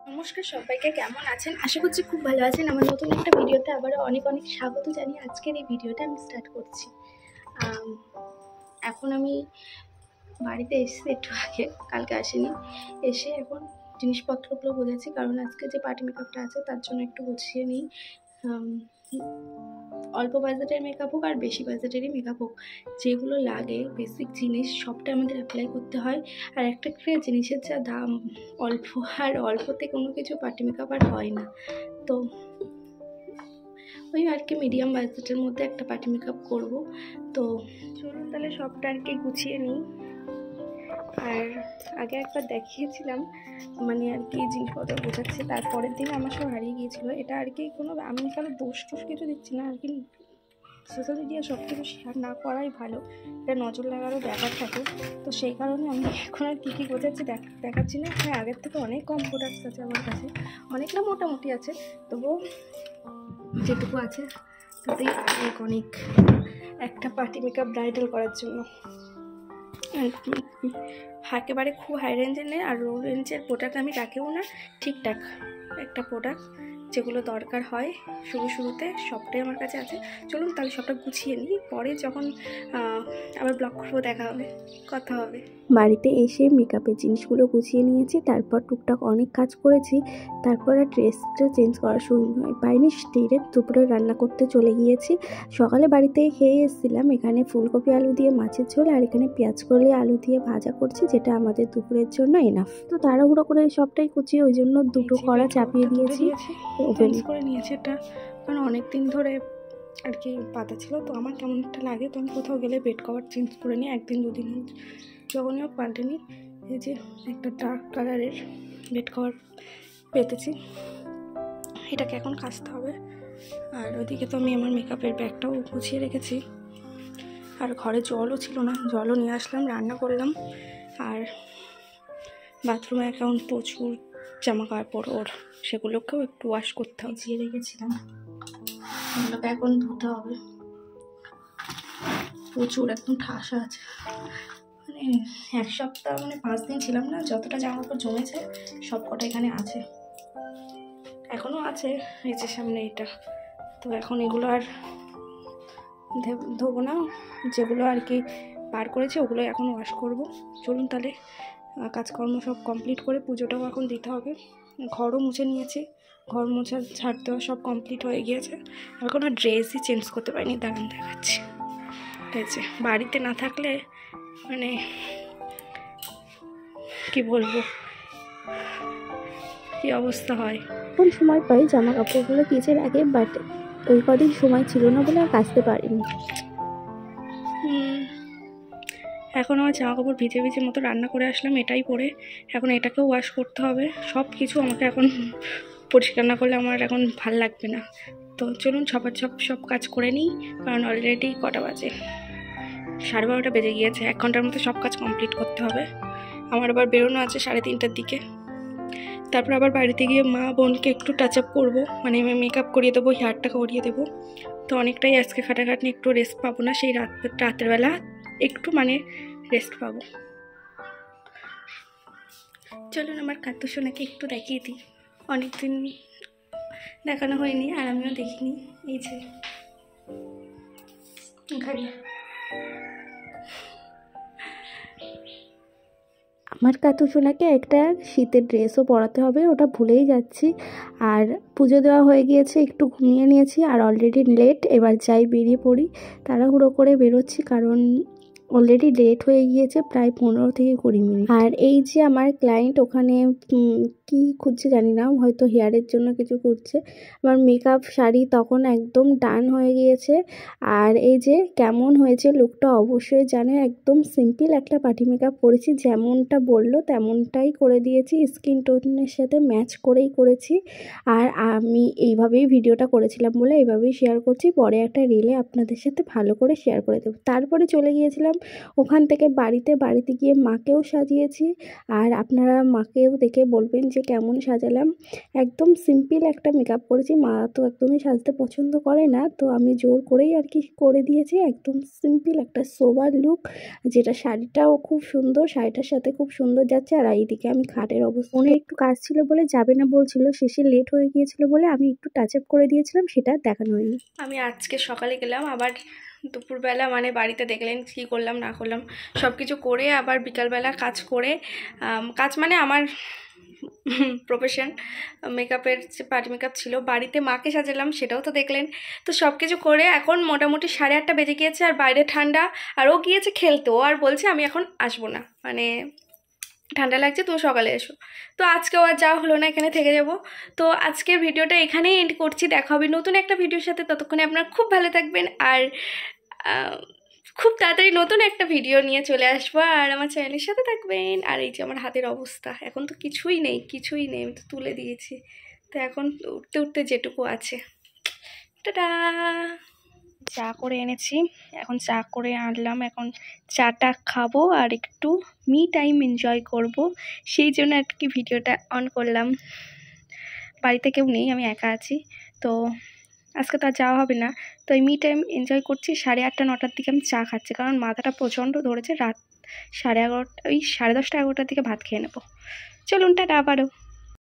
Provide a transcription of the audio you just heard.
নমস্কার সবাইকে, কেমন আছেন? আশা করছি খুব ভালো আছেন। আমার নতুন একটা ভিডিওতে আবারও অনেক অনেক স্বাগত জানিয়ে আজকের এই ভিডিওটা আমি স্টার্ট করছি। এখন আমি বাড়িতে এসেছি একটু আগে, কালকে আসিনি। এসে এখন জিনিসপত্রগুলো বোঝাচ্ছি, কারণ আজকে যে পার্টি মেকআপটা আছে তার জন্য একটু গুছিয়ে নিই। অল্প বাজেটের মেকআপ হোক আর বেশি বাজেটেরই মেকআপ হোক, যেগুলো লাগে বেসিক জিনিস সবটা আমাদের অ্যাপ্লাই করতে হয়। আর একটা জিনিসের যা দাম, অল্প আর অল্পতে কোনো কিছু পার্টি মেকআপ আর হয় না। তো ওই আর কি মিডিয়াম বাজেটের মধ্যে একটা পার্টি মেকআপ করবো। তো চলুন তাহলে সবটা আর কি গুছিয়ে নিই। আর আগে একবার দেখিয়েছিলাম, মানে আর কি জিনিসপত্র বোঝাচ্ছি, তারপরের দিন আমার সব হারিয়ে গিয়েছিলো। এটা আর কি কোনো, আমি কারো দোষ টোষ কিছু দিচ্ছি না আর কি। সোশ্যাল মিডিয়া সব কিছু শেয়ার না করাই ভালো, এটা নজর লাগারও ব্যাপার থাকে। তো সেই কারণে আমি এখন আর কী কী বোঝাচ্ছি দেখাচ্ছি না। হ্যাঁ, আগের থেকে অনেক কম প্রোডাক্টস আছে আমার কাছে, অনেক না মোটামুটি আছে, তবুও যেটুকু আছে তাতেই অনেক একটা পার্টি মেকআপ ব্রাইডাল করার জন্য। একেবারে খুব হাই রেঞ্জের নেই আর লো রেঞ্জের প্রোডাক্ট আমি রাখিও না, ঠিকঠাক একটা প্রোডাক্ট যেগুলো দরকার হয় শুরুতে সবটাই আমার কাছে আছে। চলুন তাহলে সবটা গুছিয়ে নিই, পরে যখন আবার ব্লগ করবো দেখা হবে, কথা হবে। বাড়িতে এসে মেকআপের জিনিসগুলো গুছিয়ে নিয়েছি, তারপর টুকটাক অনেক কাজ করেছি, তারপর আর ড্রেসটা চেঞ্জ করার সময় পাইনি, ডিরেক্ট দুপুরে রান্না করতে চলে গিয়েছি। সকালে বাড়িতে খেয়ে এসেছিলাম, এখানে ফুলকপি আলু দিয়ে মাছের ঝোল আর এখানে পেঁয়াজ কলি আলু দিয়ে ভাজা করছি, যেটা আমাদের দুপুরের জন্য এনাফ। তো তাড়াহুড়ো করে সবটাই কুচিয়ে ওই জন্য দুটো কড়া চাপিয়ে দিয়েছি, ওভেন করে নিয়েছি। এটা কারণ অনেক দিন ধরে আর কি পাতা ছিল, তো আমার কেমন একটা লাগে, তো আমি কোথাও গেলে বেড কভার চেঞ্জ করে নিই, একদিন দুদিন যখনই হোক পাল্টে নিই। এই যে একটা ডার্ক কালারের বেড কভার পেতেছি, এটাকে এখন কাচতে হবে। আর ওইদিকে তো আমি আমার মেকআপের ব্যাগটাও গুছিয়ে রেখেছি। আর ঘরে জলও ছিল না, জলও নিয়ে আসলাম, রান্না করলাম। আর বাথরুমে এখন প্রচুর জামা কাপড় সেগুলোকেও একটু ওয়াশ করতে হবে, ভিজিয়ে রেখেছিলাম, এগুলোকে এখন ধুতে হবে। প্রচুর একদম ঠাসা আছে, মানে এক সপ্তাহ মানে 5 দিন ছিলাম না, যতটা জামা কাপড় জমেছে সব কটা এখানে আছে, এখনও আছে এই যে সামনে এটা। তো এখন এগুলো আর ধোবো না, যেগুলো আর কি বার করেছি ওগুলো এখন ওয়াশ করব। চলুন তাহলে কাজকর্ম সব কমপ্লিট করে পুজোটাও এখন দিতে হবে। ঘরও মুছে নিয়েছি, ঘর মোছা ঝাড় দেওয়া সব কমপ্লিট হয়ে গিয়েছে। এখন আর ড্রেসই চেঞ্জ করতে পারিনি, দাঁড়ান দেখাচ্ছি। ঠিক আছে, বাড়িতে না থাকলে মানে কি বলবো, কি অবস্থা হয়। কোন সময় পাই জামা কাপড়গুলো কেচে রাখে, বাট ওই কদিন সময় ছিল না বলে আর কাচতে পারিনি। এখন আমার জামা কাপড় ভিজে ভিজে মতো রান্না করে আসলাম, এটাই পরে এখন এটাকেও ওয়াশ করতে হবে। সব কিছু আমাকে এখন পরিষ্কার না করলে আমার এখন ভাল লাগবে না। তো চলুন সব কাজ করে নিই, কারণ অলরেডি কটা বাজে, 12:30 বেজে গিয়েছে। 1 ঘন্টার মধ্যে সব কাজ কমপ্লিট করতে হবে। আমার আবার বেরোনো আছে 3:30টার দিকে। তারপর আবার বাড়িতে গিয়ে মা বোনকে একটু টাচ আপ করবো, মানে মেকআপ করিয়ে দেবো, হেয়ারটা করিয়ে দেবো। তো অনেকটাই আজকে খাটাখাটনি, একটু রেস্ট পাবো না, সেই রাতের বেলা একটু মানে রেস্ট পাবো। চলুন আমার কাতু সোনাকে একটু দেখিয়ে দিই, অনেকদিন দেখানো হয়নি আর আমিও দেখিনি। এই যে ঘাড়ি, আমার কাতু সোনাকে একটা শীতের ড্রেসও পরাতে হবে, ওটা ভুলেই যাচ্ছি। আর পুজো দেওয়া হয়ে গিয়েছে, একটু ঘুমিয়ে নিয়েছি আর অলরেডি লেট। এবার যাই বেরিয়ে পড়ি, তাড়াহুড়ো করে বেরোচ্ছি কারণ অলরেডি লেট হয়ে গিয়েছে, প্রায় 15 থেকে 20 মিনিট। আর এই যে আমার ক্লায়েন্ট ওখানে কি খুঁজছে জানি না, হয়তো হেয়ারের জন্য কিছু খুঁজছে। আমার মেকআপ শাড়ি তখন একদম ডান হয়ে গিয়েছে। আর এই যে কেমন হয়েছে লুকটা অবশ্যই জানে, একদম সিম্পল একটা পার্টি মেকআপ করেছি, যেমনটা বললো তেমনটাই করে দিয়েছি, স্কিন টোনের সাথে ম্যাচ করেই করেছি। আর আমি এইভাবেই ভিডিওটা করেছিলাম বলে এইভাবেই শেয়ার করছি, পরে একটা রিলে আপনাদের সাথে ভালো করে শেয়ার করে দেবো। তারপরে চলে গিয়েছিলাম ওখান থেকে বাড়িতে গিয়ে মাকেও সাজিয়েছি। আর আপনারা মাকেও দেখে বলবেন যে কেমন সাজালাম। একদম সিম্পল একটা মেকআপ করেছি, মা তো একদমই সাজতে পছন্দ করে না, তো আমি জোর করেই আর কি করে দিয়েছি। একদম সিম্পল একটা সোবার লুক, যেটা শাড়িটাও খুব সুন্দর, শাড়িটার সাথে খুব সুন্দর যাচ্ছে। আর এইদিকে আমি খাটের অবস্থা, মনে একটু কাজ ছিল বলে যাবে না বলছিল, শেষে লেট হয়ে গিয়েছিল বলে আমি একটু টাচ আপ করে দিয়েছিলাম, সেটা দেখানো হয়নি। আমি আজকে সকালে গেলাম, আবার দুপুরবেলা মানে বাড়িতে দেখলেন কী করলাম না করলাম, সব কিছু করে আবার বিকালবেলা কাজ করে, কাজ মানে আমার প্রফেশন মেকআপের যে পার্টি মেকআপ ছিল, বাড়িতে মাকে সাজালাম সেটাও তো দেখলেন। তো সব কিছু করে এখন মোটামুটি 8:30 বেজে গিয়েছে, আর বাইরে ঠান্ডা, আর ও গিয়েছে খেলতে, ও আর বলছে আমি এখন আসবো না, মানে ঠান্ডা লাগছে, তুমি সকালে এসো। তো আজকেও আর যাওয়া হলো না, এখানে থেকে যাব। তো আজকের ভিডিওটা এখানেই এন্ড করছি, দেখা হবে নতুন একটা ভিডিওর সাথে। ততক্ষণে আপনারা খুব ভালো থাকবেন, আর খুব তাড়াতাড়ি নতুন একটা ভিডিও নিয়ে চলে আসবো, আর আমার চ্যানেলের সাথে থাকবেন। আর এই যে আমার হাতের অবস্থা, এখন তো কিছুই নেই, আমি তো তুলে দিয়েছি, তো এখন উঠতে উঠতে যেটুকু আছে। টাটা। চা করে এনেছি, এখন চা করে আনলাম, এখন চাটা খাবো আর একটু মি টাইম এনজয় করব, সেই জন্য আর কি ভিডিওটা অন করলাম। বাড়িতে কেউ নেই, আমি একা আছি, তো আজকে তো আর যাওয়া হবে না, তো এই মি টাইম এনজয় করছি। 8:30 9টার দিকে আমি চা খাচ্ছি, কারণ মাথাটা প্রচণ্ড ধরেছে। রাত 11:30, ওই 10:30 11টার দিকে ভাত খেয়ে নেবো। চলুন টাটা আবারও।